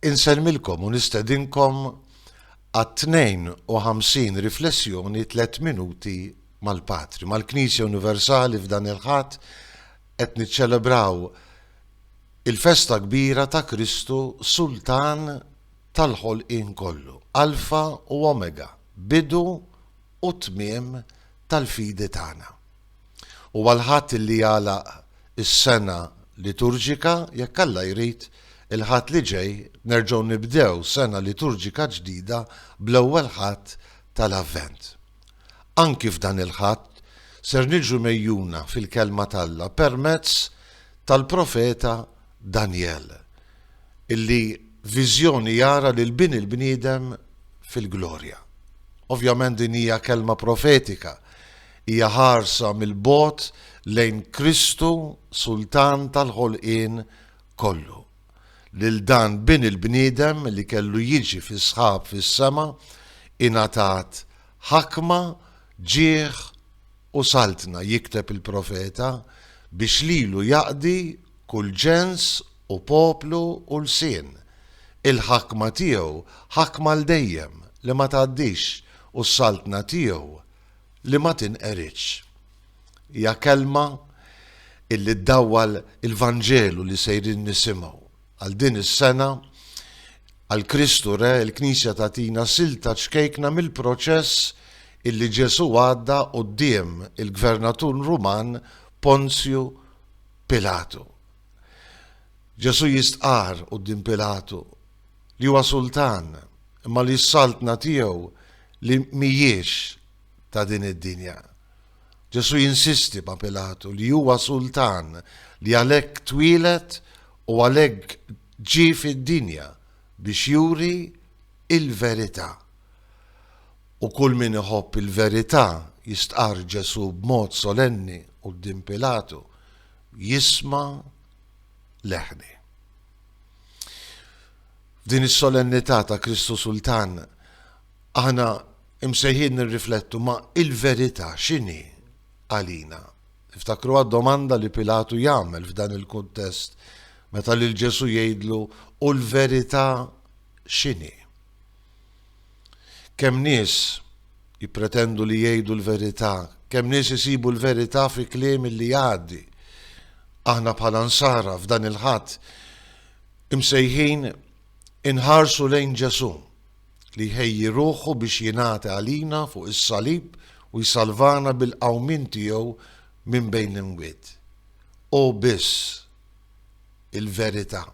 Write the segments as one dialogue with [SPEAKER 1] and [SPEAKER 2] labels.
[SPEAKER 1] Inselmilkom u nistedinkom għat-52 riflessjoni 3 minuti mal-Patri, mal-Knisja Universali f'dan il-ħadd qed niċċelebraw il-festa kbira ta' Kristu Sultan tal-ħolqien kollu, Alfa u Omega, bidu u tmiem tal-fidi tagħna. U għal-ħadd li jagħlaq is-sena liturġika jekk Alla jrid il-ħadd li ġej nerġgħu nibdew sena liturġika ġdida bl-ewwel ħadd tal-Avvent. Anki f'dan il-ħadd ser niġu mejjuna fil-kelma t'Alla permezz tal-profeta Daniel, illi viżjoni jara lil bin il-bniedem fil-glorja. Ovvjament din hija kelma profetika, hija ħarsa mill-bogħod lejn Kristu Sultan tal-ħolqien kollu. Lil dan bin il-bniedem li kellu jiġi fi sħab fis-sema ingħatat ħakma, ġieħ u saltna jikteb il-profeta biex lilu jaqdi kull ġens u poplu u l-sien. Il-ħakma tiegħu ħakma l-dejjem li ma tgħaddix u s-saltna tiegħu li ma tinqeritx. Hija kelma illi ddawwal il-Vanġelu li sejrin nisimgħu. Għal din is-sena għal Kristu Re il-Knisja tagħtina silta ċkejkna mill-proċess illi Ġesu għadda quddiem il-Gvernatur Ruman Ponzju Pilatu. Ġesu jistqar quddiem Pilatu li huwa sultan imma li s-saltna tiegħu li mhijiex ta' din id-dinja. Ġesu jinsisti ma' Pilatu li huwa sultan li għalhekk twilet u għalhekk ġie fid-dinja biex juri il-verità. U kull min iħobb il-verità jistqar Ġesu b'mod solenni quddiem Pilatu jisma' leħni. F'din is-solennità ta' Kristu Sultan aħna imsejħin nirriflettu ma' il-verità x'inhi għalina. Iftakru għad-domanda li Pilatu jagħmel f'dan il-kuntest meta lil Ġesu jgħidlu u l-verità x'inhi. Kemm nies jippretendu li jgħidu l-verità, kemm nies isibu l-verità fi kliem li jgħaddi. Aħna bħala nsara f'dan il-ħadd imsejħin inħarsu lejn Ġesu li jħejji ruħu biex jingħata għalina fuq is-salib u jsalvana bil-qawmien tiegħu minn bejn l-imwiet. U biss il-verità,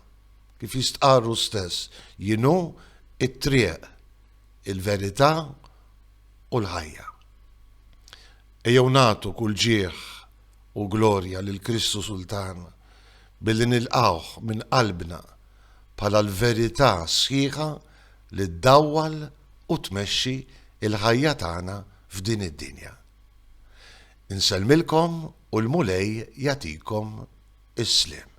[SPEAKER 1] kif jistqarru stess, jienu it-triq, il-verità u l-ħajja. Ejjew nagħtu kull ġieħ u glorja lil Kristu Sultan billi nilqawh minn qalbna bħala l-verità sħiħa li ddawwal u tmexxi il-ħajja tagħna f'din id-dinja. Inselmilkom u l-mulej jagħtikom is-sliem.